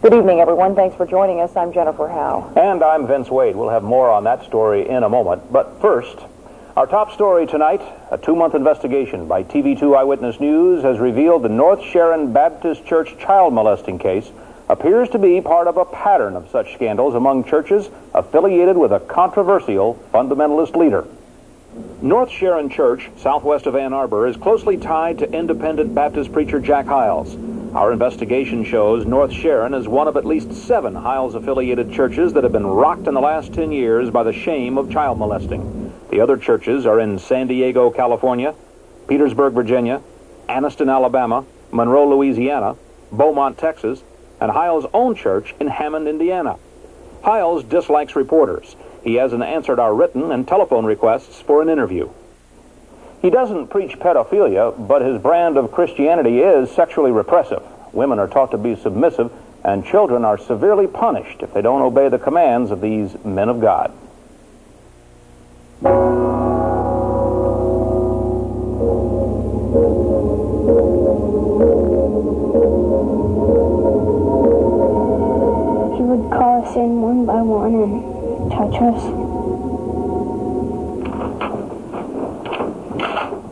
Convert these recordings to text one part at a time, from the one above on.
Good evening, everyone. Thanks for joining us. I'm Jennifer Howe. And I'm Vince Wade. We'll have more on that story in a moment. But first, our top story tonight, a 2-month investigation by TV2 Eyewitness News has revealed the North Sharon Baptist Church child molesting case appears to be part of a pattern of such scandals among churches affiliated with a controversial fundamentalist leader. North Sharon Church, southwest of Ann Arbor, is closely tied to independent Baptist preacher Jack Hyles. Our investigation shows North Sharon is one of at least 7 Hyles-affiliated churches that have been rocked in the last 10 years by the shame of child molesting. The other churches are in San Diego, California, Petersburg, Virginia, Anniston, Alabama, Monroe, Louisiana, Beaumont, Texas, and Hyles' own church in Hammond, Indiana. Hyles dislikes reporters. He hasn't answered our written and telephone requests for an interview. He doesn't preach pedophilia, but his brand of Christianity is sexually repressive. Women are taught to be submissive, and children are severely punished if they don't obey the commands of these men of God. He would call us in one by one and touch us.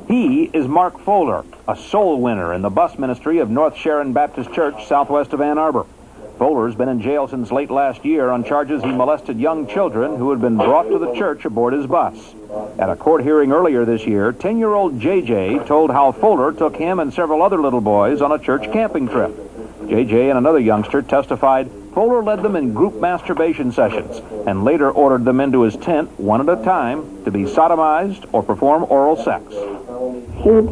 He is Mark Foeller, a soul winner in the bus ministry of North Sharon Baptist Church, southwest of Ann Arbor. Foeller's been in jail since late last year on charges he molested young children who had been brought to the church aboard his bus. At a court hearing earlier this year, 10-year-old JJ told how Foeller took him and several other little boys on a church camping trip. JJ and another youngster testified Foeller led them in group masturbation sessions and later ordered them into his tent one at a time to be sodomized or perform oral sex. He would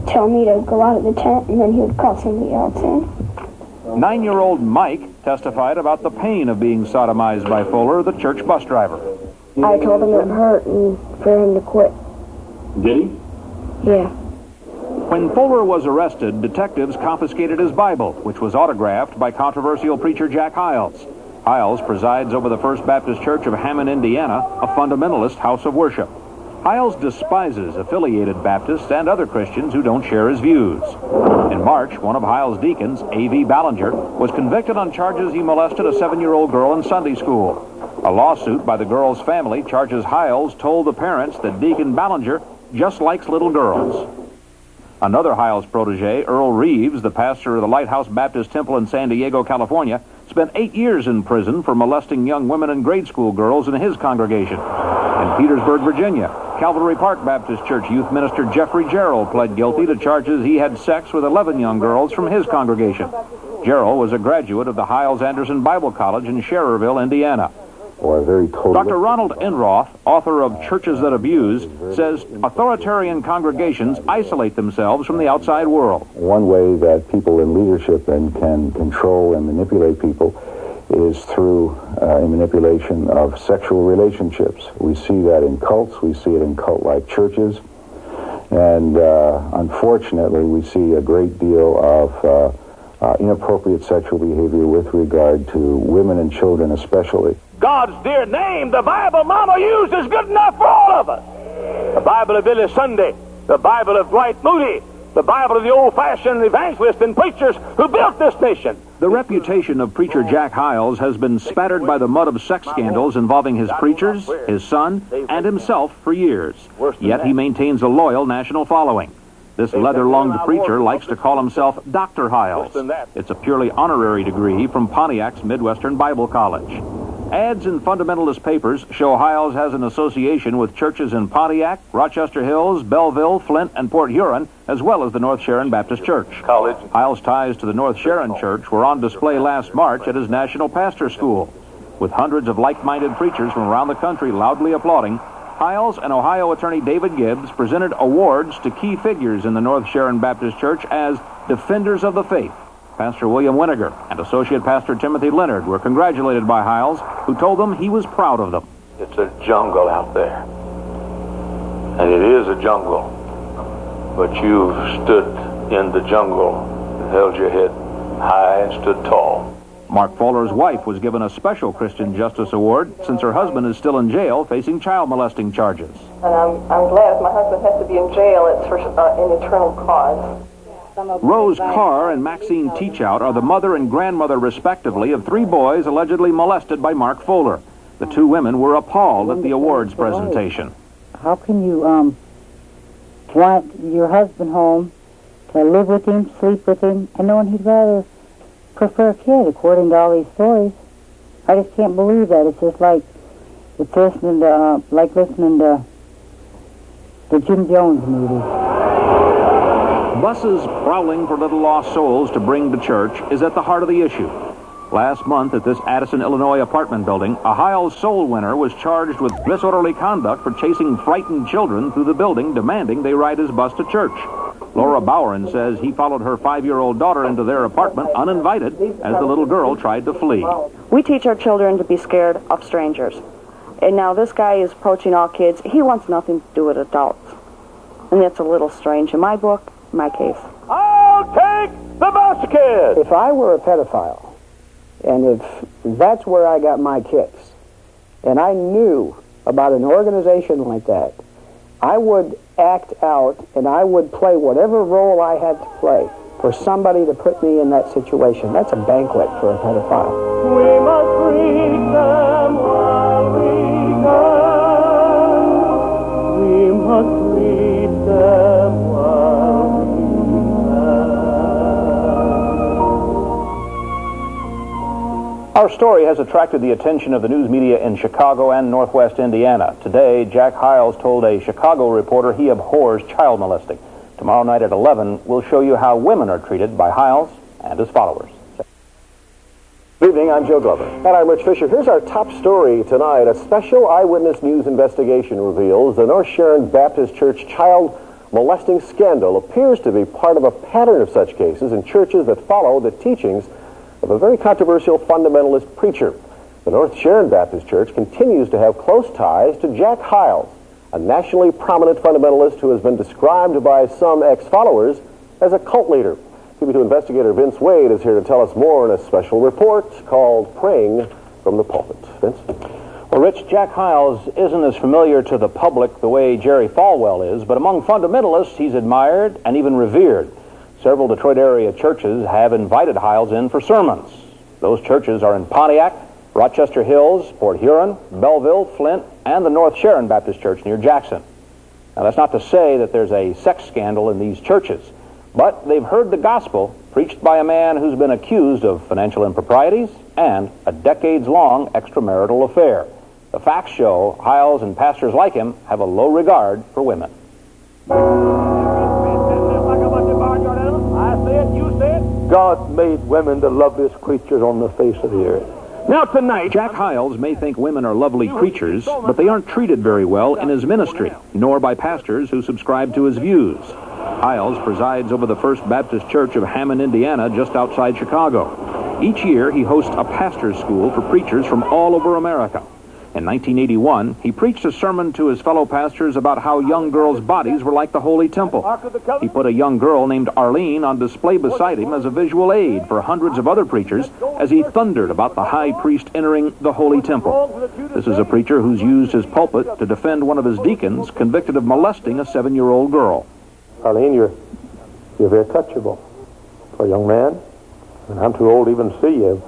tell me to go out of the tent, and then he would call somebody else in. 9-year-old Mike testified about the pain of being sodomized by Foeller, the church bus driver. I told him it hurt and for him to quit. Did he? Yeah. When Foeller was arrested, detectives confiscated his Bible, which was autographed by controversial preacher Jack Hyles. Hyles presides over the First Baptist Church of Hammond, Indiana, a fundamentalist house of worship. Hyles despises affiliated Baptists and other Christians who don't share his views. In March, one of Hyles' deacons, A.V. Ballinger, was convicted on charges he molested a 7-year-old girl in Sunday school. A lawsuit by the girl's family charges Hyles told the parents that Deacon Ballinger just likes little girls. Another Hyles protege, Earl Reeves, the pastor of the Lighthouse Baptist Temple in San Diego, California, spent 8 years in prison for molesting young women and grade school girls in his congregation. In Petersburg, Virginia, Calvary Park Baptist Church youth minister Jeffrey Gerald pled guilty to charges he had sex with 11 young girls from his congregation. Gerald was a graduate of the Hyles-Anderson Bible College in Schererville, Indiana. Dr. Ronald Enroth, author of Churches That Abuse, says authoritarian congregations isolate themselves from the outside world. One way that people in leadership and can control and manipulate people is through a manipulation of sexual relationships. We see that in cults, we see it in cult-like churches, and unfortunately we see a great deal of inappropriate sexual behavior with regard to women and children especially. God's dear name, the Bible Mama used, is good enough for all of us. The Bible of Billy Sunday, the Bible of Dwight Moody, the Bible of the old-fashioned evangelists and preachers who built this nation. The reputation of preacher Jack Hyles has been spattered by the mud of sex scandals involving his preachers, his son, and himself for years. Yet he maintains a loyal national following. This leather-lunged preacher likes to call himself Dr. Hyles. It's a purely honorary degree from Pontiac's Midwestern Bible College. Ads in fundamentalist papers show Hyles has an association with churches in Pontiac, Rochester Hills, Belleville, Flint, and Port Huron, as well as the North Sharon Baptist Church. Hyles' ties to the North Sharon Church were on display last March at his National Pastor School. With hundreds of like-minded preachers from around the country loudly applauding, Hyles and Ohio attorney David Gibbs presented awards to key figures in the North Sharon Baptist Church as Defenders of the Faith. Pastor William Winiger and Associate Pastor Timothy Leonard were congratulated by Hyles, who told them he was proud of them. It's a jungle out there. And it is a jungle. But you've stood in the jungle and held your head high and stood tall. Mark Foeller's wife was given a special Christian Justice Award since her husband is still in jail facing child molesting charges. And I'm glad if my husband has to be in jail, it's for an eternal cause. Rose Carr and Maxine Teachout are the mother and grandmother, respectively, of 3 boys allegedly molested by Mark Foeller. The 2 women were appalled at the awards presentation. How can you want your husband home to live with him, sleep with him, and knowing he'd rather prefer a kid, according to all these stories? I just can't believe that. It's just like listening to the Jim Jones movie. Buses prowling for little lost souls to bring to church is at the heart of the issue. Last month at this Addison, Illinois apartment building, a Hyles soul winner was charged with disorderly conduct for chasing frightened children through the building, demanding they ride his bus to church. Laura Bowen says he followed her 5-year-old daughter into their apartment uninvited as the little girl tried to flee. We teach our children to be scared of strangers. And now this guy is approaching all kids. He wants nothing to do with adults. And that's a little strange in my book, my case. I'll take the bus kid! If I were a pedophile, and if that's where I got my kicks, and I knew about an organization like that, I would act out and I would play whatever role I had to play for somebody to put me in that situation. That's a banquet for a pedophile. We must greet them while we go. We must greet them while we go. Our story has attracted the attention of the news media in Chicago and Northwest Indiana. Today, Jack Hyles told a Chicago reporter he abhors child molesting. Tomorrow night at 11, we'll show you how women are treated by Hyles and his followers. Good evening, I'm Joe Glover. And I'm Rich Fisher. Here's our top story tonight. A special eyewitness news investigation reveals the North Sharon Baptist Church child molesting scandal appears to be part of a pattern of such cases in churches that follow the teachings of a very controversial fundamentalist preacher. The North Sharon Baptist Church continues to have close ties to Jack Hyles, a nationally prominent fundamentalist who has been described by some ex-followers as a cult leader. TV2 investigator Vince Wade is here to tell us more in a special report called Praying from the Pulpit. Vince? Well, Rich, Jack Hyles isn't as familiar to the public the way Jerry Falwell is, but among fundamentalists, he's admired and even revered. Several Detroit area churches have invited Hyles in for sermons. Those churches are in Pontiac, Rochester Hills, Port Huron, Belleville, Flint, and the North Sharon Baptist Church near Jackson. Now, that's not to say that there's a sex scandal in these churches, but they've heard the gospel preached by a man who's been accused of financial improprieties and a decades-long extramarital affair. The facts show Hyles and pastors like him have a low regard for women. God made women the loveliest creatures on the face of the earth. Now tonight, Jack Hyles may think women are lovely creatures, but they aren't treated very well in his ministry, nor by pastors who subscribe to his views. Hyles presides over the First Baptist Church of Hammond, Indiana, just outside Chicago. Each year, he hosts a pastor's school for preachers from all over America. In 1981, he preached a sermon to his fellow pastors about how young girls' bodies were like the Holy Temple. He put a young girl named Arlene on display beside him as a visual aid for hundreds of other preachers as he thundered about the high priest entering the Holy Temple. This is a preacher who's used his pulpit to defend one of his deacons convicted of molesting a 7-year-old girl. Arlene, you're very touchable for a young man, and I'm too old to even see you.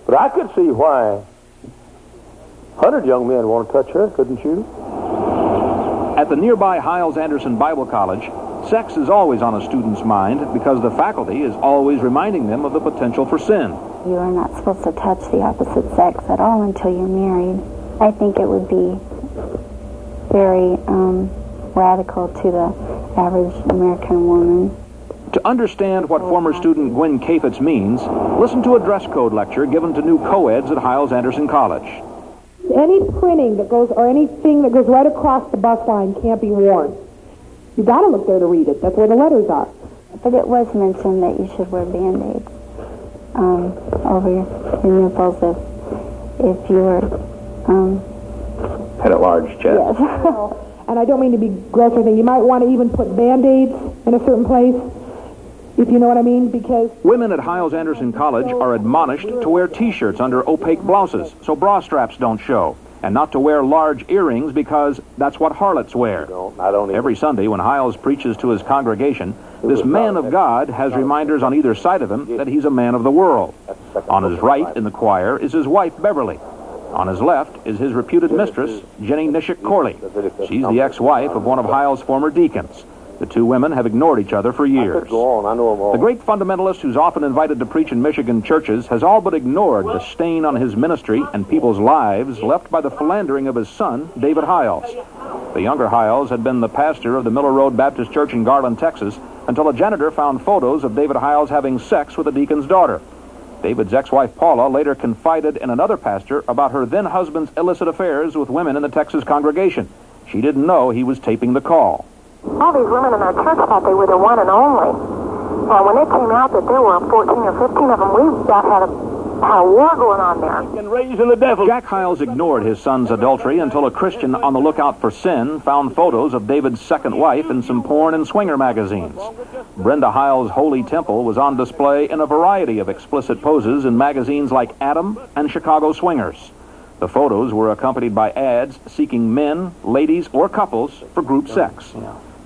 But I could see why 100 young men want to touch her, couldn't you? At the nearby Hyles-Anderson Bible College, sex is always on a student's mind because the faculty is always reminding them of the potential for sin. You are not supposed to touch the opposite sex at all until you're married. I think it would be very radical to the average American woman. To understand what former student Gwen Kafitz means, listen to a dress code lecture given to new co-eds at Hyles-Anderson College. Any printing that goes, or anything that goes right across the bus line can't be worn. You got to look there to read it. That's where the letters are. But it was mentioned that you should wear Band-Aids over your nipples if you were... Had a large chest. Yes. And I don't mean to be gross or anything. You might want to even put Band-Aids in a certain place, if you know what I mean, because... Women at Hyles-Anderson College are admonished to wear T-shirts under opaque blouses so bra straps don't show. and not to wear large earrings because that's what harlots wear. Every Sunday when Hyles preaches to his congregation, this man of God has reminders on either side of him that he's a man of the world. On his right in the choir is his wife, Beverly. On his left is his reputed mistress, Jenny Nishik Corley. She's the ex-wife of one of Hyles' former deacons. The two women have ignored each other for years. The great fundamentalist who's often invited to preach in Michigan churches has all but ignored the stain on his ministry and people's lives left by the philandering of his son, David Hyles. The younger Hyles had been the pastor of the Miller Road Baptist Church in Garland, Texas, until a janitor found photos of David Hyles having sex with the deacon's daughter. David's ex-wife Paula later confided in another pastor about her then-husband's illicit affairs with women in the Texas congregation. She didn't know he was taping the call. All these women in our church thought they were the one and only. And when it came out that there were 14 or 15 of them, we had a war going on there. And raising the devil. Jack Hyles ignored his son's adultery until a Christian on the lookout for sin found photos of David's second wife in some porn and swinger magazines. Brenda Hyles' holy temple was on display in a variety of explicit poses in magazines like Adam and Chicago Swingers. The photos were accompanied by ads seeking men, ladies, or couples for group sex.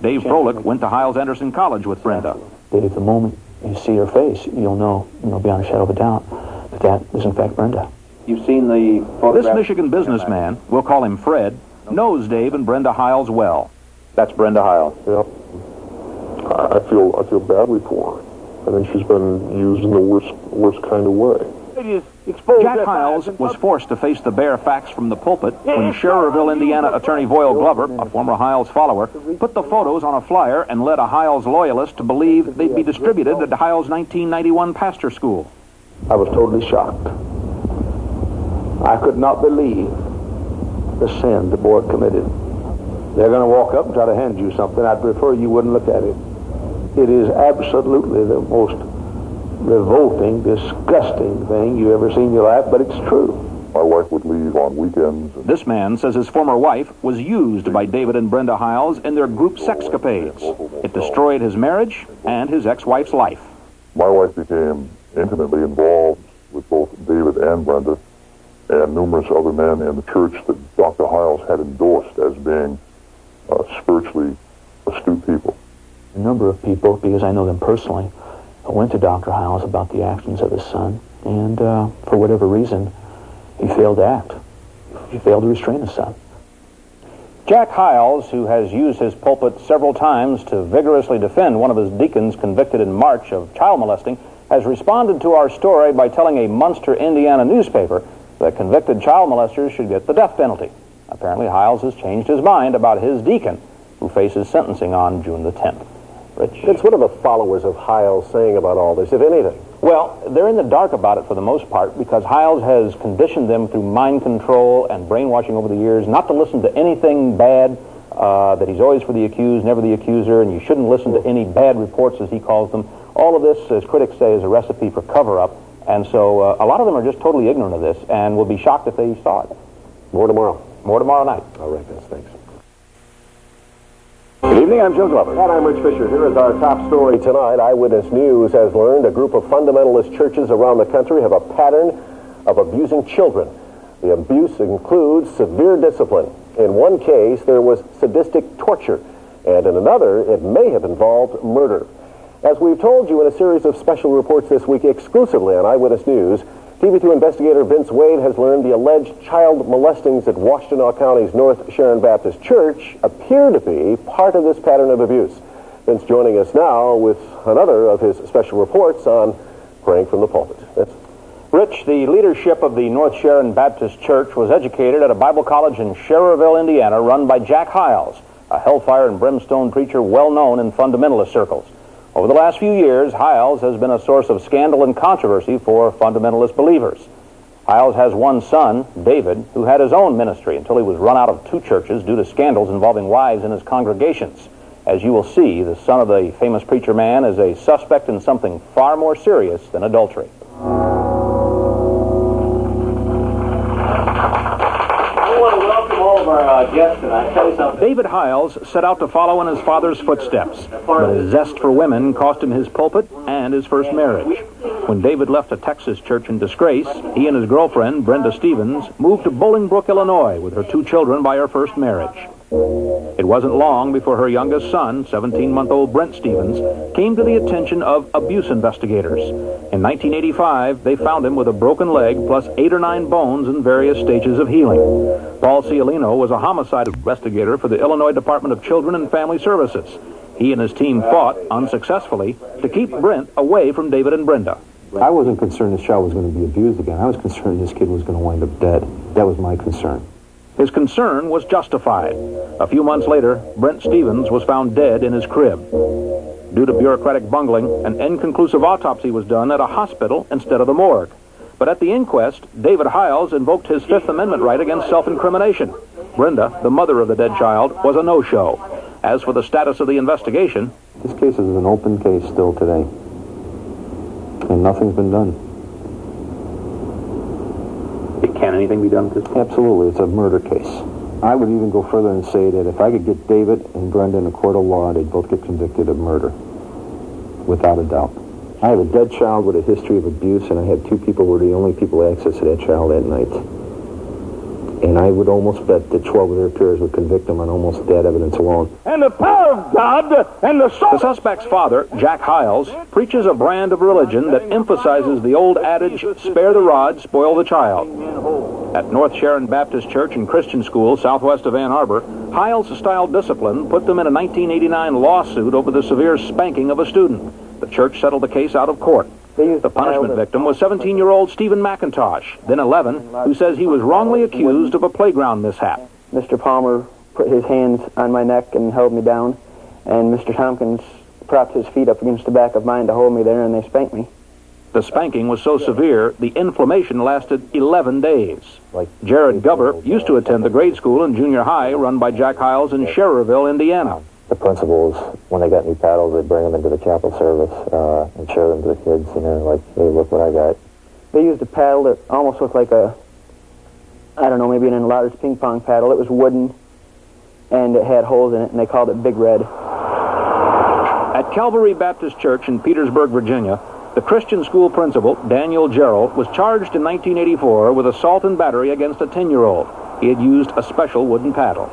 Dave Froelich went to Hyles-Anderson College with Brenda. Dave, the moment you see her face, you'll know, beyond a shadow of a doubt, that is in fact Brenda. You've seen the photograph? This Michigan businessman, we'll call him Fred, knows Dave and Brenda Hyles well. That's Brenda Hyles. Yep. I feel badly for her. I think she's been used in the worst kind of way. Jack Hyles was forced to face the bare facts from the pulpit when Schererville, Indiana attorney Voyle Glover, a former Hyles follower, put the photos on a flyer and led a Hyles loyalist to believe they'd be distributed at Hyles' 1991 pastor school. I was totally shocked. I could not believe the sin the boy committed. They're going to walk up and try to hand you something. I'd prefer you wouldn't look at it. It is absolutely the most revolting, disgusting thing you've ever seen in your life, but it's true. My wife would leave on weekends. This man says his former wife was used by David and Brenda Hyles in their group sexcapades. It destroyed his marriage and his ex-wife's life. My wife became intimately involved with both David and Brenda and numerous other men in the church that Dr. Hyles had endorsed as being spiritually astute people. A number of people, because I know them personally, went to Dr. Hyles about the actions of his son, and for whatever reason, he failed to act. He failed to restrain his son. Jack Hyles, who has used his pulpit several times to vigorously defend one of his deacons convicted in March of child molesting, has responded to our story by telling a Munster, Indiana newspaper that convicted child molesters should get the death penalty. Apparently, Hyles has changed his mind about his deacon, who faces sentencing on June the 10th. Rich? Vince, what are the followers of Hyles saying about all this, if anything? Well, they're in the dark about it for the most part because Hyles has conditioned them through mind control and brainwashing over the years not to listen to anything bad, that he's always for the accused, never the accuser, and you shouldn't listen to any bad reports, as he calls them. All of this, as critics say, is a recipe for cover-up, and so a lot of them are just totally ignorant of this and will be shocked if they saw it. More tomorrow. More tomorrow night. All right, Vince, thanks. Good evening, I'm Joe Glover. And I'm Rich Fisher. Here is our top story tonight. Eyewitness News has learned a group of fundamentalist churches around the country have a pattern of abusing children. The abuse includes severe discipline. In one case, there was sadistic torture, and in another, it may have involved murder. As we've told you in a series of special reports this week exclusively on Eyewitness News, TV2 investigator Vince Wade has learned the alleged child molestings at Washtenaw County's North Sharon Baptist Church appear to be part of this pattern of abuse. Vince joining us now with another of his special reports on Praying from the Pulpit. Vince? Rich, the leadership of the North Sharon Baptist Church was educated at a Bible college in Schererville, Indiana, run by Jack Hyles, a hellfire and brimstone preacher well known in fundamentalist circles. Over the last few years, Hyles has been a source of scandal and controversy for fundamentalist believers. Hyles has one son, David, who had his own ministry until he was run out of two churches due to scandals involving wives in his congregations. As you will see, the son of the famous preacher man is a suspect in something far more serious than adultery. David Hyles set out to follow in his father's footsteps, but his zest for women cost him his pulpit and his first marriage. When David left a Texas church in disgrace, he and his girlfriend, Brenda Stevens, moved to Bolingbrook, Illinois, with her 2 children by her first marriage. It wasn't long before her youngest son, 17-month-old Brent Stevens, came to the attention of abuse investigators. In 1985, they found him with a broken leg plus 8 or 9 bones in various stages of healing. Paul Cialino was a homicide investigator for the Illinois Department of Children and Family Services. He and his team fought, unsuccessfully, to keep Brent away from David and Brenda. I wasn't concerned this child was going to be abused again. I was concerned this kid was going to wind up dead. That was my concern. His concern was justified. A few months later, Brent Stevens was found dead in his crib. Due to bureaucratic bungling, an inconclusive autopsy was done at a hospital instead of the morgue. But at the inquest, David Hyles invoked his Fifth Amendment right against self-incrimination. Brenda, the mother of the dead child, was a no-show. As for the status of the investigation... This case is an open case still today. And nothing's been done. Can anything be done with this? Absolutely. It's a murder case. I would even go further and say that if I could get David and Brenda in a court of law, they'd both get convicted of murder. Without a doubt. I have a dead child with a history of abuse, and I had 2 people who were the only people access to that child that night. And I would almost bet that 12 of their peers would convict them on almost that evidence alone. And the power of God and the soul... The suspect's father, Jack Hyles, preaches a brand of religion that emphasizes the old adage, spare the rod, spoil the child. At North Sharon Baptist Church and Christian School, southwest of Ann Arbor, Hyles-style discipline put them in a 1989 lawsuit over the severe spanking of a student. The church settled the case out of court. The punishment victim was 17-year-old Stephen McIntosh, then 11, who says he was wrongly accused of a playground mishap. Mr. Palmer put his hands on my neck and held me down, and Mr. Tompkins propped his feet up against the back of mine to hold me there, and they spanked me. The spanking was so severe, the inflammation lasted 11 days. Jared Gubber used to attend the grade school and junior high run by Jack Hyles in Schererville, Indiana. The principals, when they got new paddles, they'd bring them into the chapel service and show them to the kids, like, hey, look what I got. They used a paddle that almost looked like maybe an enlarged ping pong paddle. It was wooden, and it had holes in it, and they called it Big Red. At Calvary Baptist Church in Petersburg, Virginia, the Christian school principal, Daniel Gerald, was charged in 1984 with assault and battery against a 10-year-old. He had used a special wooden paddle.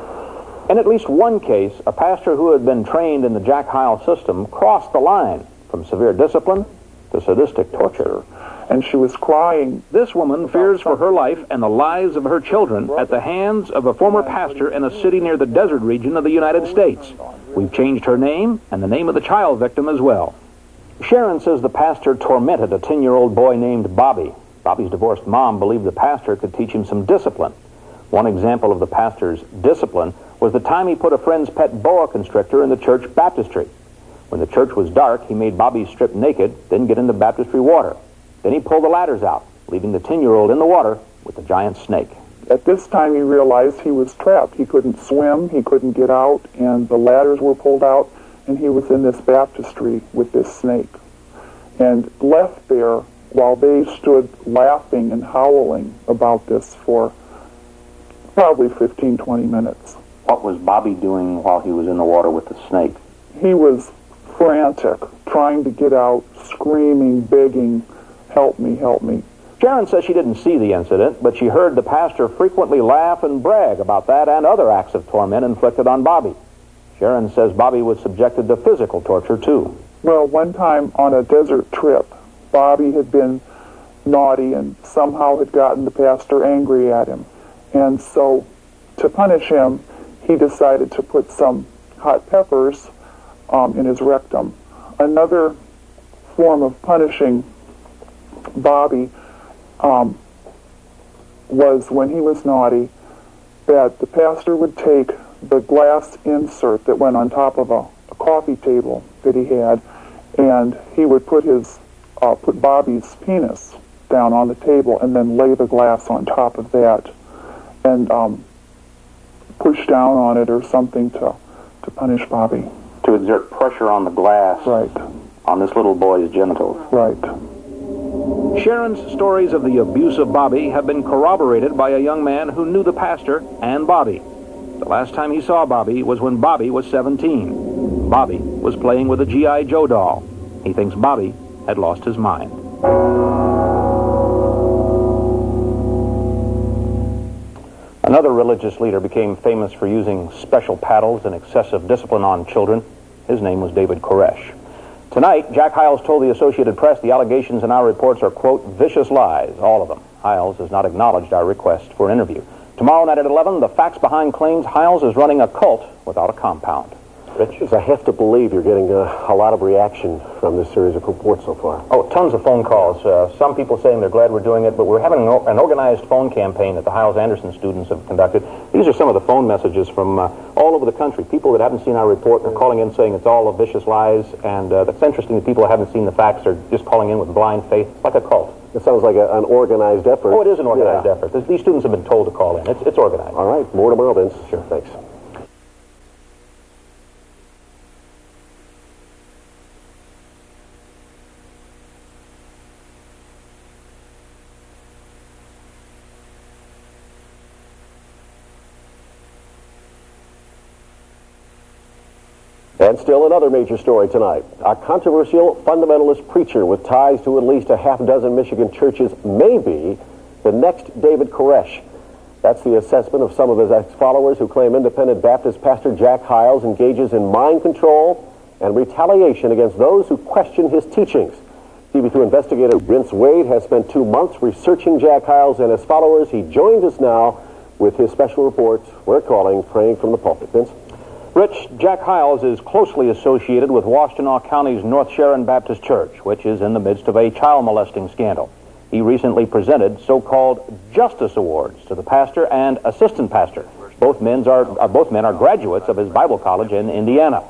In at least one case, a pastor who had been trained in the Jack Hyles system crossed the line from severe discipline to sadistic torture. And she was crying. This woman fears for her life and the lives of her children at the hands of a former pastor in a city near the desert region of the United States. We've changed her name and the name of the child victim as well. Sharon says the pastor tormented a 10-year-old boy named Bobby. Bobby's divorced mom believed the pastor could teach him some discipline. One example of the pastor's discipline was the time he put a friend's pet boa constrictor in the church baptistry. When the church was dark, he made Bobby strip naked, then get into baptistry water. Then he pulled the ladders out, leaving the 10-year-old in the water with the giant snake. At this time, he realized he was trapped. He couldn't swim, he couldn't get out, and the ladders were pulled out, and he was in this baptistry with this snake. And left there while they stood laughing and howling about this for probably 15, 20 minutes. What was Bobby doing while he was in the water with the snake? He was frantic, trying to get out, screaming, begging, help me, help me. Sharon says she didn't see the incident, but she heard the pastor frequently laugh and brag about that and other acts of torment inflicted on Bobby. Sharon says Bobby was subjected to physical torture, too. Well, one time on a desert trip, Bobby had been naughty and somehow had gotten the pastor angry at him. And so, to punish him, he decided to put some hot peppers in his rectum. Another form of punishing Bobby was when he was naughty, that the pastor would take the glass insert that went on top of a coffee table that he had, and he would put Bobby's penis down on the table and then lay the glass on top of that and push down on it or something to punish Bobby. To exert pressure on the glass. Right. On this little boy's genitals. Right. Sharon's stories of the abuse of Bobby have been corroborated by a young man who knew the pastor and Bobby. The last time he saw Bobby was when Bobby was 17. Bobby was playing with a G.I. Joe doll. He thinks Bobby had lost his mind. Another religious leader became famous for using special paddles and excessive discipline on children. His name was David Koresh. Tonight, Jack Hyles told the Associated Press the allegations in our reports are, quote, vicious lies, all of them. Hyles has not acknowledged our request for an interview. Tomorrow night at 11, the facts behind claims Hyles is running a cult without a compound. Rich? I have to believe you're getting a lot of reaction from this series of reports so far. Oh, tons of phone calls. Some people saying they're glad we're doing it, but we're having an organized phone campaign that the Hyles-Anderson students have conducted. These are some of the phone messages from all over the country. People that haven't seen our report are calling in saying it's all a vicious lies, and that's interesting that people that haven't seen the facts are just calling in with blind faith, like a cult. It sounds like an organized effort. Oh, it is an organized effort. These students have been told to call in. It's organized. All right, more tomorrow, Vince. Sure, thanks. And still another major story tonight. A controversial fundamentalist preacher with ties to at least a half dozen Michigan churches may be the next David Koresh. That's the assessment of some of his ex-followers who claim independent Baptist pastor Jack Hyles engages in mind control and retaliation against those who question his teachings. TV2 investigator Vince Wade has spent 2 months researching Jack Hyles and his followers. He joins us now with his special report we're calling Praying from the Pulpit. Vince? Rich, Jack Hyles is closely associated with Washtenaw County's North Sharon Baptist Church, which is in the midst of a child molesting scandal. He recently presented so-called Justice Awards to the pastor and assistant pastor. Both men are graduates of his Bible college in Indiana.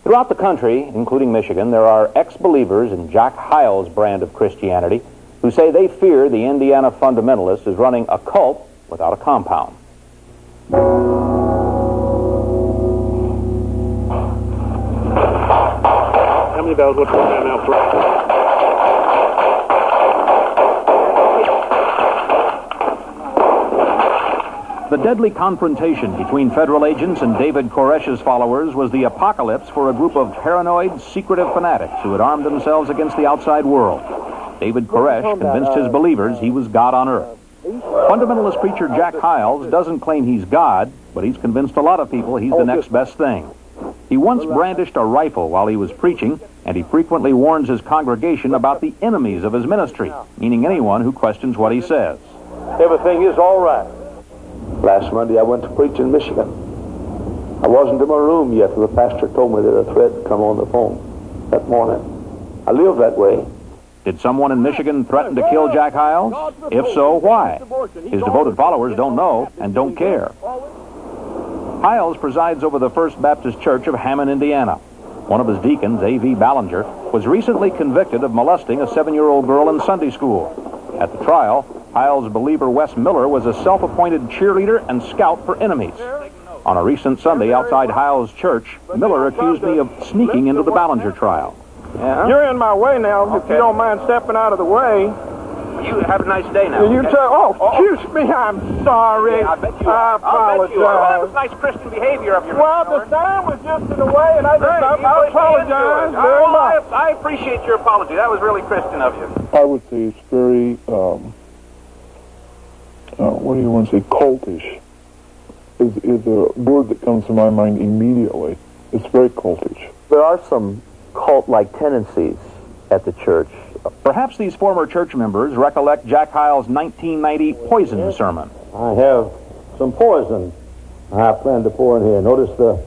Throughout the country, including Michigan, there are ex-believers in Jack Hyles' brand of Christianity who say they fear the Indiana fundamentalist is running a cult without a compound. Tell me about what's going on now, The deadly confrontation between federal agents and David Koresh's followers was the apocalypse for a group of paranoid, secretive fanatics who had armed themselves against the outside world. David Koresh convinced his believers he was God on earth. Fundamentalist preacher Jack Hyles doesn't claim he's God, but he's convinced a lot of people he's the next best thing. He once brandished a rifle while he was preaching, and he frequently warns his congregation about the enemies of his ministry, meaning anyone who questions what he says. Everything is all right. Last Monday I went to preach in Michigan. I wasn't in my room yet when the pastor told me that a threat had come on the phone that morning. I live that way. Did someone in Michigan threaten to kill Jack Hyles? If so, why? His devoted followers don't know and don't care. Hyles presides over the First Baptist Church of Hammond, Indiana. One of his deacons, A.V. Ballinger, was recently convicted of molesting a 7-year-old girl in Sunday school. At the trial, Hyles believer Wes Miller was a self-appointed cheerleader and scout for enemies. On a recent Sunday outside Hyles' church, Miller accused me of sneaking into the Ballinger trial. Yeah. You're in my way now. Okay. If you don't mind stepping out of the way. You have a nice day now. You excuse me, I'm sorry. Yeah, I bet you I apologize. Well, that was nice Christian behavior of yours. Well, the sign was just in the way, and I apologize very much. I appreciate your apology. That was really Christian of you. I would say it's very, what do you want to say, cultish is a word that comes to my mind immediately. It's very cultish. There are some cult-like tendencies at the church. Perhaps these former church members recollect Jack Hyles' 1990 poison sermon. I have some poison I plan to pour in here. Notice the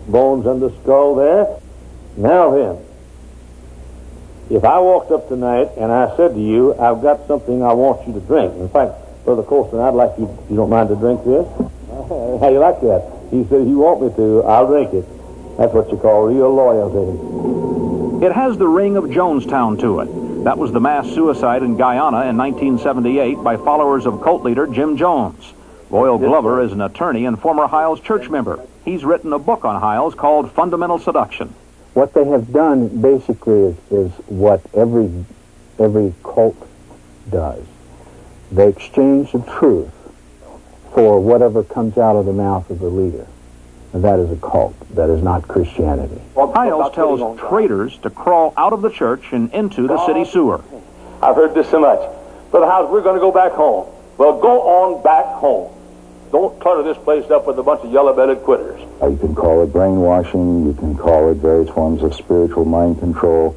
bones and the skull there. Now then, if I walked up tonight and I said to you, I've got something I want you to drink. In fact, Brother Colston, I'd like you don't mind to drink this? How you like that? He said, if you want me to, I'll drink it. That's what you call real loyalty. It has the ring of Jonestown to it. That was the mass suicide in Guyana in 1978 by followers of cult leader Jim Jones. Royal Glover is an attorney and former Hyles church member. He's written a book on Hyles called Fundamental Seduction. What they have done basically is what every cult does. They exchange the truth for whatever comes out of the mouth of the leader. that is a cult. That is not Christianity. Hyles tells traitors to crawl out of the church and into the city sewer. I've heard this so much. Brother Hyles, we're going to go back home. Well, go on back home. Don't clutter this place up with a bunch of yellow-bellied quitters. You can call it brainwashing. You can call it various forms of spiritual mind control.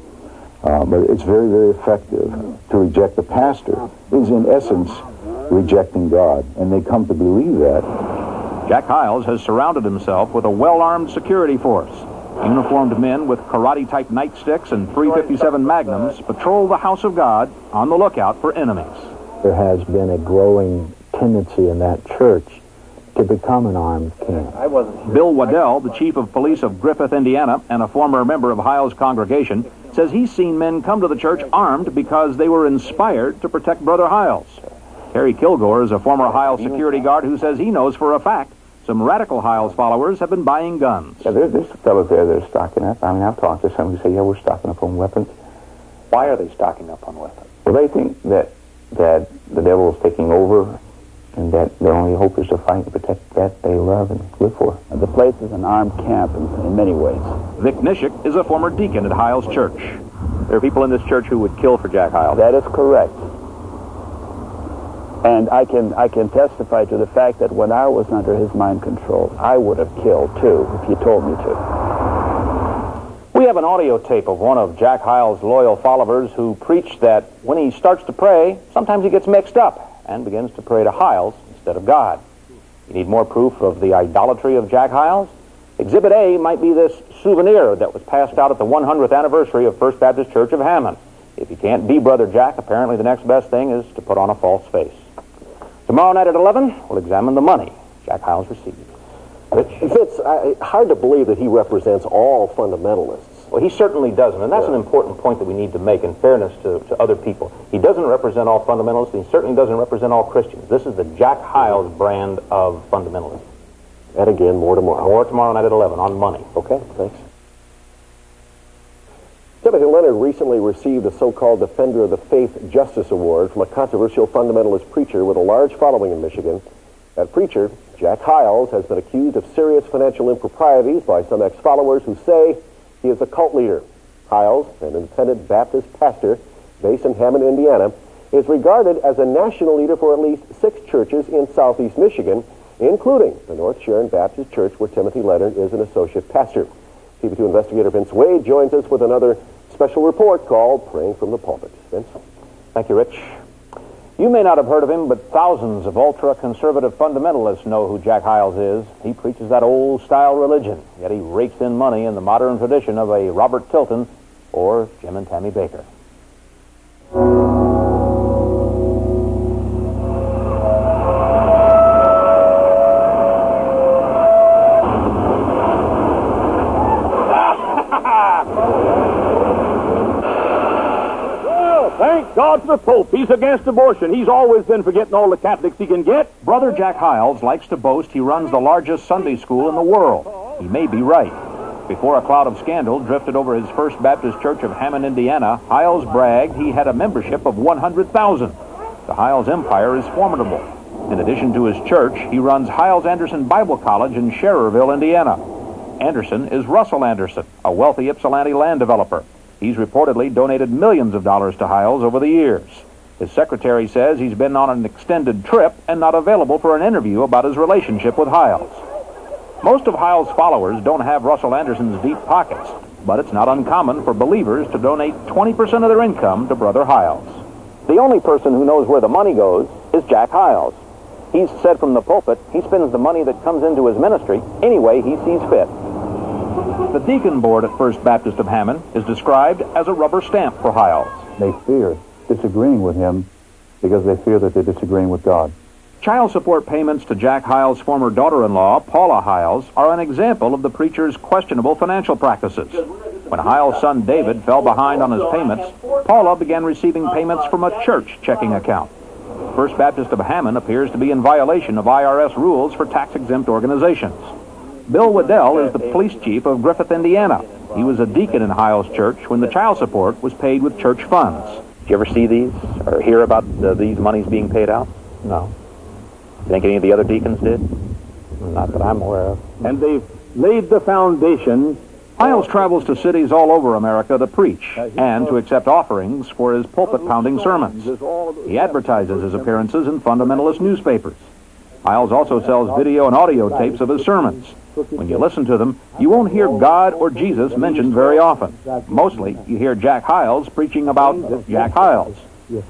But it's very, very effective. To reject the pastor is, in essence, rejecting God. And they come to believe that. Jack Hyles has surrounded himself with a well-armed security force. Uniformed men with karate-type nightsticks and .357 Magnums patrol the house of God on the lookout for enemies. There has been a growing tendency in that church to become an armed camp. Bill Waddell, the chief of police of Griffith, Indiana, and a former member of Hyles' congregation, says he's seen men come to the church armed because they were inspired to protect Brother Hyles. Harry Kilgore is a former Hyles security guard who says he knows for a fact some radical Hyles followers have been buying guns. Yeah, there's fellows there that are stocking up. I mean, I've talked to some who say, yeah, we're stocking up on weapons. Why are they stocking up on weapons? Well, they think that the devil is taking over and that their only hope is to fight and protect that they love and live for. The place is an armed camp in many ways. Vic Nishik is a former deacon at Hyles Church. There are people in this church who would kill for Jack Hyles. That is correct. And I can testify to the fact that when I was under his mind control, I would have killed too if he told me to. We have an audio tape of one of Jack Hyles' loyal followers who preached that when he starts to pray, sometimes he gets mixed up and begins to pray to Hyles instead of God. You need more proof of the idolatry of Jack Hyles? Exhibit A might be this souvenir that was passed out at the 100th anniversary of First Baptist Church of Hammond. If you can't be Brother Jack, apparently the next best thing is to put on a false face. Tomorrow night at 11, we'll examine the money Jack Hyles received. It's hard to believe that he represents all fundamentalists. Well, he certainly doesn't, and that's an important point that we need to make in fairness to other people. He doesn't represent all fundamentalists, and he certainly doesn't represent all Christians. This is the Jack Hyles brand of fundamentalism. And again, more tomorrow. More tomorrow night at 11 on money. Okay, thanks. Timothy Leonard recently received the so-called Defender of the Faith Justice Award from a controversial fundamentalist preacher with a large following in Michigan. That preacher, Jack Hyles, has been accused of serious financial improprieties by some ex-followers who say he is a cult leader. Hyles, an independent Baptist pastor based in Hammond, Indiana, is regarded as a national leader for at least 6 churches in southeast Michigan, including the North Sharon Baptist Church, where Timothy Leonard is an associate pastor. TV2 investigator Vince Wade joins us with another special report called Praying from the Pulpit. Vince? Thank you, Rich. You may not have heard of him, but thousands of ultra-conservative fundamentalists know who Jack Hyles is. He preaches that old-style religion, yet he rakes in money in the modern tradition of a Robert Tilton or Jim and Tammy Baker. Thank God for the Pope. He's against abortion. He's always been for getting all the Catholics he can get. Brother Jack Hyles likes to boast he runs the largest Sunday school in the world. He may be right. Before a cloud of scandal drifted over his First Baptist Church of Hammond, Indiana, Hyles bragged he had a membership of 100,000. The Hyles empire is formidable. In addition to his church, he runs Hyles-Anderson Bible College in Schererville, Indiana. Anderson is Russell Anderson, a wealthy Ypsilanti land developer. He's reportedly donated millions of dollars to Hyles over the years. His secretary says he's been on an extended trip and not available for an interview about his relationship with Hyles. Most of Hyles' followers don't have Russell Anderson's deep pockets, but it's not uncommon for believers to donate 20% of their income to Brother Hyles. The only person who knows where the money goes is Jack Hyles. He's said from the pulpit he spends the money that comes into his ministry any way he sees fit. The deacon board at First Baptist of Hammond is described as a rubber stamp for Hyles. They fear disagreeing with him because they fear that they're disagreeing with God. Child support payments to Jack Hyles' former daughter-in-law, Paula Hyles, are an example of the preacher's questionable financial practices. When Hyles' son David fell behind on his payments, Paula began receiving payments from a church checking account. First Baptist of Hammond appears to be in violation of IRS rules for tax-exempt organizations. Bill Waddell is the police chief of Griffith, Indiana. He was a deacon in Hyles' church when the child support was paid with church funds. Did you ever see these or hear about these monies being paid out? No. You think any of the other deacons did? Not that I'm aware of. And they've laid the foundation. Hyles travels to cities all over America to preach and to accept offerings for his pulpit-pounding sermons. He advertises his appearances in fundamentalist newspapers. Hyles also sells video and audio tapes of his sermons. When you listen to them, you won't hear God or Jesus mentioned very often. Mostly, you hear Jack Hyles preaching about Jack Hyles.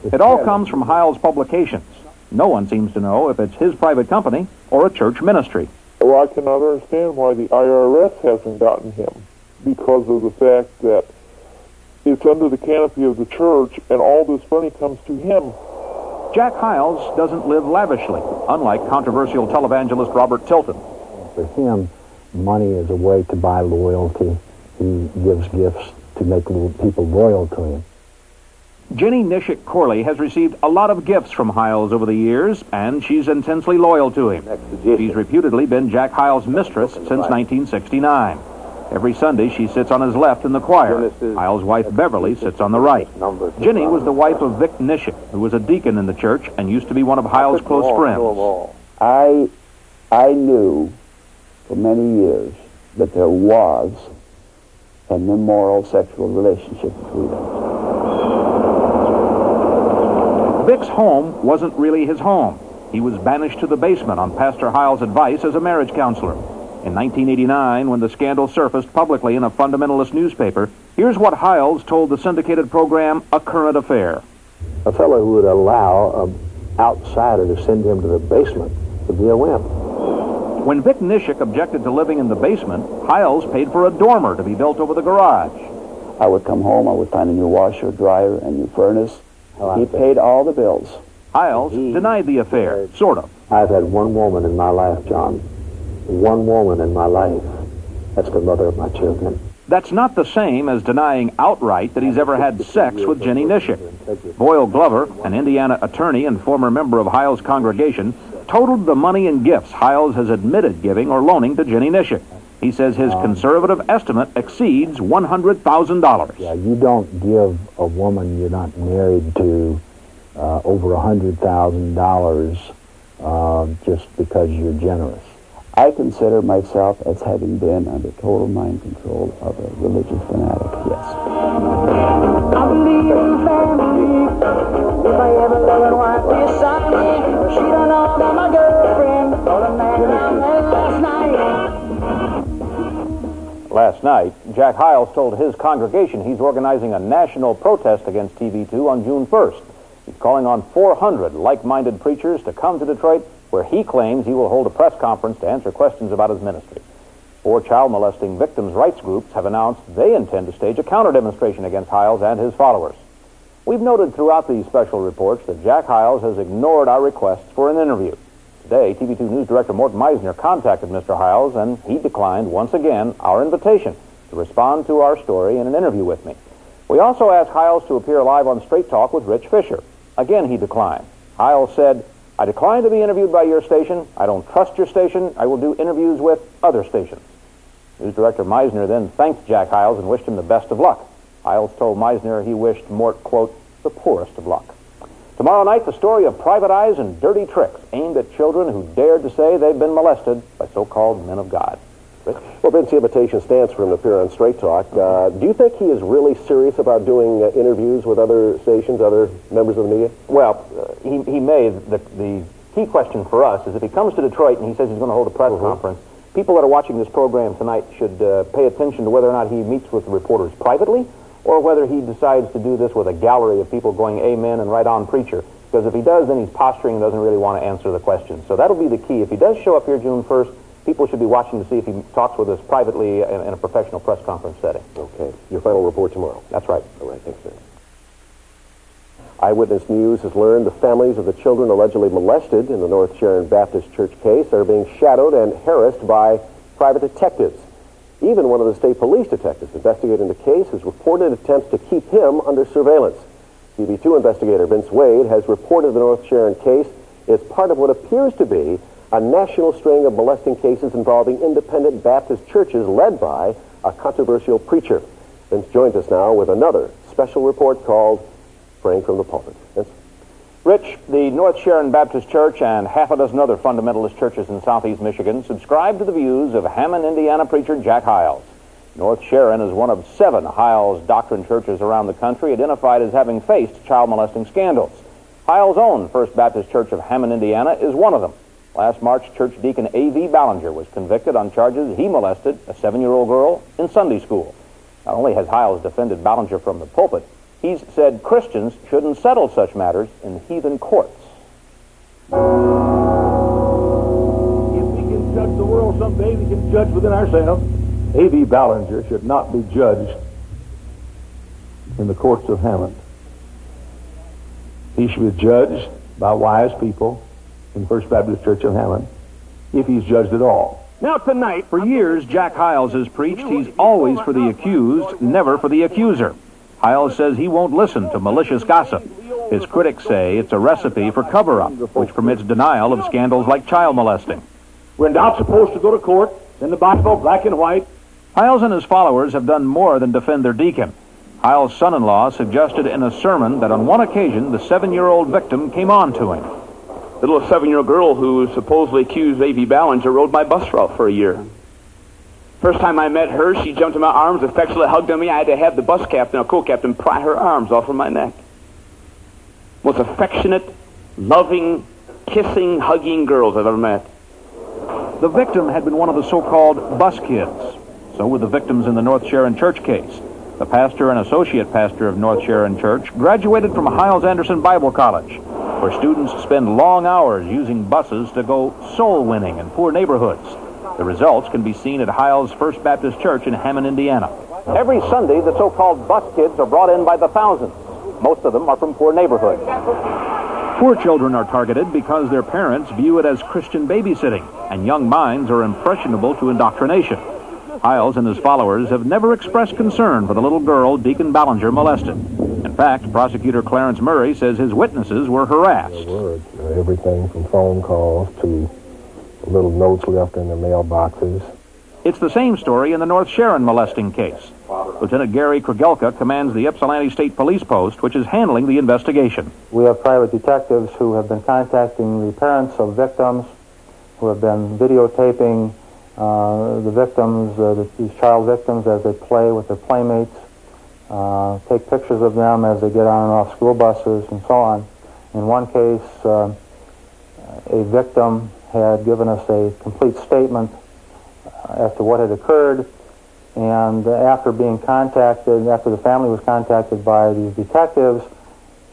It all comes from Hyles' publications. No one seems to know if it's his private company or a church ministry. Well, I cannot understand why the IRS hasn't gotten him, because of the fact that it's under the canopy of the church and all this money comes to him. Jack Hyles doesn't live lavishly, unlike controversial televangelist Robert Tilton. For him, money is a way to buy loyalty. He gives gifts to make people loyal to him. Jenny Nishik Corley has received a lot of gifts from Hyles over the years, and she's intensely loyal to him. She's reputedly been Jack Hyles' mistress since 1969. Every Sunday, she sits on his left in the choir. Hyles' wife, Beverly, sits on the right. Jenny was the wife of Vic Nishik, who was a deacon in the church and used to be one of Hyles' close friends. I knew for many years that there was an immoral sexual relationship between them. Vic's home wasn't really his home. He was banished to the basement on Pastor Hyles' advice as a marriage counselor. In 1989, when the scandal surfaced publicly in a fundamentalist newspaper, here's what Hyles told the syndicated program A Current Affair. A fellow who would allow an outsider to send him to the basement would be a wimp. When Vic Nishik objected to living in the basement, Hyles paid for a dormer to be built over the garage. I would come home, I would find a new washer, dryer, a new furnace. He paid all the bills. Hyles denied the affair, sort of. I've had one woman in my life, John. One woman in my life. That's the mother of my children. That's not the same as denying outright that he's ever had sex with Jenny Nishik. Boyle Glover, an Indiana attorney and former member of Hyles' congregation, totaled the money and gifts Hyles has admitted giving or loaning to Jenny Nishik. He says his conservative estimate exceeds $100,000. Yeah, you don't give a woman you're not married to over $100,000 just because you're generous. I consider myself as having been under total mind control of a religious fanatic, yes. I believe in family. If I ever love a wife beside me, she don't know about my girlfriend or the man I met last night. Last night, Jack Hyles told his congregation he's organizing a national protest against TV2 on June 1st. He's calling on 400 like-minded preachers to come to Detroit, where he claims he will hold a press conference to answer questions about his ministry. 4 child molesting victims' rights groups have announced they intend to stage a counter-demonstration against Hyles and his followers. We've noted throughout these special reports that Jack Hyles has ignored our requests for an interview. Today, TV2 News Director Mort Meisner contacted Mr. Hyles, and he declined once again our invitation to respond to our story in an interview with me. We also asked Hyles to appear live on Straight Talk with Rich Fisher. Again, he declined. Hyles said, "I decline to be interviewed by your station. I don't trust your station. I will do interviews with other stations." News Director Meisner then thanked Jack Hyles and wished him the best of luck. Hyles told Meisner he wished Mort, quote, the poorest of luck. Tomorrow night, the story of private eyes and dirty tricks aimed at children who dared to say they've been molested by so-called men of God. Rich? Well, Ben's invitation stands for him to appear on Straight Talk. Do you think he is really serious about doing interviews with other stations, other members of the media? Well, he may. The key question for us is if he comes to Detroit and he says he's going to hold a press conference, people that are watching this program tonight should pay attention to whether or not he meets with the reporters privately or whether he decides to do this with a gallery of people going amen and right on preacher. Because if he does, then he's posturing and doesn't really want to answer the questions. So that'll be the key. If he does show up here June 1st, people should be watching to see if he talks with us privately in a professional press conference setting. Okay. Your final report tomorrow. That's right. All right. Thanks, sir. Eyewitness News has learned the families of the children allegedly molested in the North Sharon Baptist Church case are being shadowed and harassed by private detectives. Even one of the state police detectives investigating the case has reported attempts to keep him under surveillance. TV2 investigator Vince Wade has reported the North Sharon case is part of what appears to be a national string of molesting cases involving independent Baptist churches led by a controversial preacher. Vince joins us now with another special report called Praying from the Pulpit. Vince? Rich, the North Sharon Baptist Church and half a dozen other fundamentalist churches in southeast Michigan subscribe to the views of Hammond, Indiana preacher Jack Hyles. North Sharon is one of 7 Hyles doctrine churches around the country identified as having faced child molesting scandals. Hyles' own First Baptist Church of Hammond, Indiana is one of them. Last March, church deacon A.V. Ballinger was convicted on charges he molested a 7-year-old girl in Sunday school. Not only has Hyles defended Ballinger from the pulpit, he's said Christians shouldn't settle such matters in heathen courts. If we can judge the world someday, we can judge within ourselves. A.V. Ballinger should not be judged in the courts of Hammond. He should be judged by wise people in First Baptist Church of Hammond, if he's judged at all. Now tonight, for years, Jack Hyles has preached he's always for the accused, never for the accuser. Hyles says he won't listen to malicious gossip. His critics say it's a recipe for cover-up, which permits denial of scandals like child molesting. We're not supposed to go to court, in the Bible, black and white. Hyles and his followers have done more than defend their deacon. Hyles' son-in-law suggested in a sermon that on one occasion the 7-year-old victim came on to him. The little 7-year-old girl who supposedly accused A.V. Ballinger rode my bus route for a year. First time I met her, she jumped in my arms, affectionately hugged on me. I had to have the bus captain or co-captain pry her arms off of my neck. Most affectionate, loving, kissing, hugging girls I've ever met. The victim had been one of the so-called bus kids. So were the victims in the North Sharon Church case. The pastor and associate pastor of North Sharon Church graduated from Hyles-Anderson Bible College, where students spend long hours using buses to go soul winning in poor neighborhoods. The results can be seen at Hyles' First Baptist Church in Hammond, Indiana. Every Sunday, the so-called bus kids are brought in by the thousands. Most of them are from poor neighborhoods. Poor children are targeted because their parents view it as Christian babysitting, and young minds are impressionable to indoctrination. Hyles and his followers have never expressed concern for the little girl Deacon Ballinger molested. In fact, prosecutor Clarence Murray says his witnesses were harassed. Everything from phone calls to little notes left in the mailboxes. It's the same story in the North Sharon molesting case. Lieutenant Gary Kregelka commands the Ypsilanti State Police Post, which is handling the investigation. We have private detectives who have been contacting the parents of victims, who have been videotaping the victims, these child victims, as they play with their playmates, take pictures of them as they get on and off school buses, and so on. In one case, a victim had given us a complete statement as to what had occurred, and after being contacted, after the family was contacted by these detectives,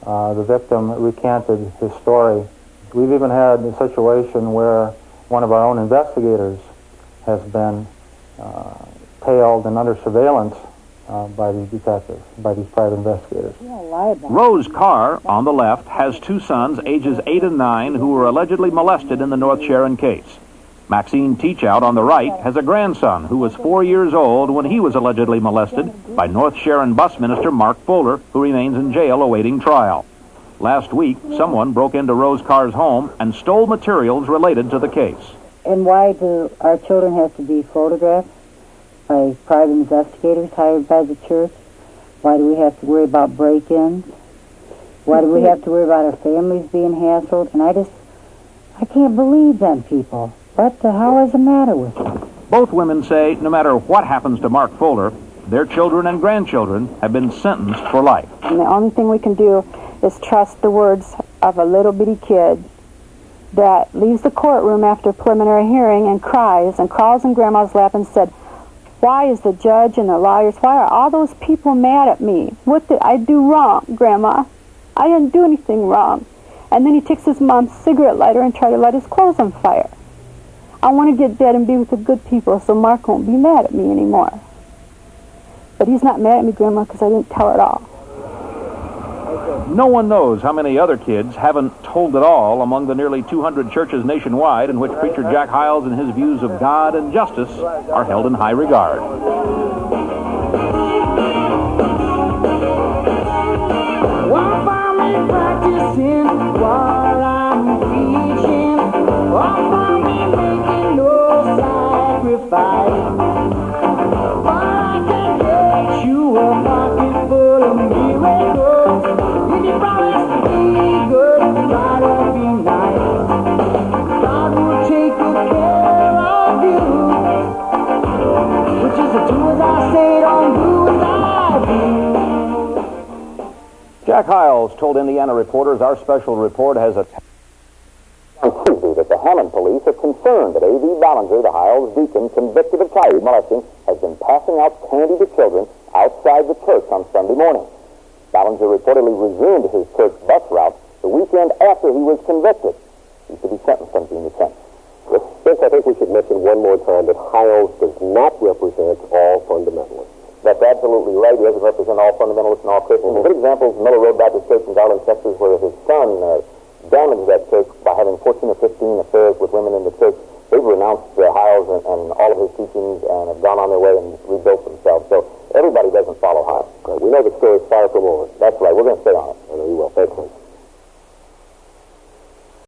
the victim recanted his story. We've even had a situation where one of our own investigators has been tailed and under surveillance by these detectives, by these private investigators. Rose Carr, on the left, has 2 sons, ages 8 and 9, who were allegedly molested in the North Sharon case. Maxine Teachout, on the right, has a grandson who was 4 years old when he was allegedly molested by North Sharon bus minister Mark Foeller, who remains in jail awaiting trial. Last week, someone broke into Rose Carr's home and stole materials related to the case. And why do our children have to be photographed by private investigators hired by the church? Why do we have to worry about break-ins? Why do we have to worry about our families being hassled? And I can't believe them people. What the hell is the matter with them? Both women say no matter what happens to Mark Foeller, their children and grandchildren have been sentenced for life. And the only thing we can do is trust the words of a little bitty kid that leaves the courtroom after preliminary hearing and cries and crawls in Grandma's lap and said, "Why is the judge and the lawyers, why are all those people mad at me? What did I do wrong, Grandma? I didn't do anything wrong." And then he takes his mom's cigarette lighter and tries to light his clothes on fire. I want to get dead and be with the good people so Mark won't be mad at me anymore. But he's not mad at me, Grandma, because I didn't tell it all. No one knows how many other kids haven't told it all among the nearly 200 churches nationwide in which preacher Jack Hyles and his views of God and justice are held in high regard. Won't find me practicing while I'm preaching. Won't find me making no sacrifice. But I can get you a pocket full of miracles. If you promise to be good. Jack Hyles told Indiana reporters our special report has a... On Tuesday that the Hammond police are concerned that A.V. Ballinger, the Hyles deacon convicted of child molesting, has been passing out candy to children outside the church on Sunday morning. Ballinger reportedly resumed his church bus route the weekend after he was convicted. He's to be sentenced on June the 10th. Yes, I think we should mention one more time that Hyles does not represent all fundamentalists. That's absolutely right. He doesn't represent all fundamentalists and all Christians. A good example is Miller Road Baptist Church in Garland, Texas, where his son damaged that church by having 14 or 15 affairs with women in the church. They've renounced Hyles and all of his teachings and have gone on their way and rebuilt themselves. So everybody doesn't follow Hyles. Right. We know the story is far from over. That's right. We're going to stay on it. I know you will. Thank you.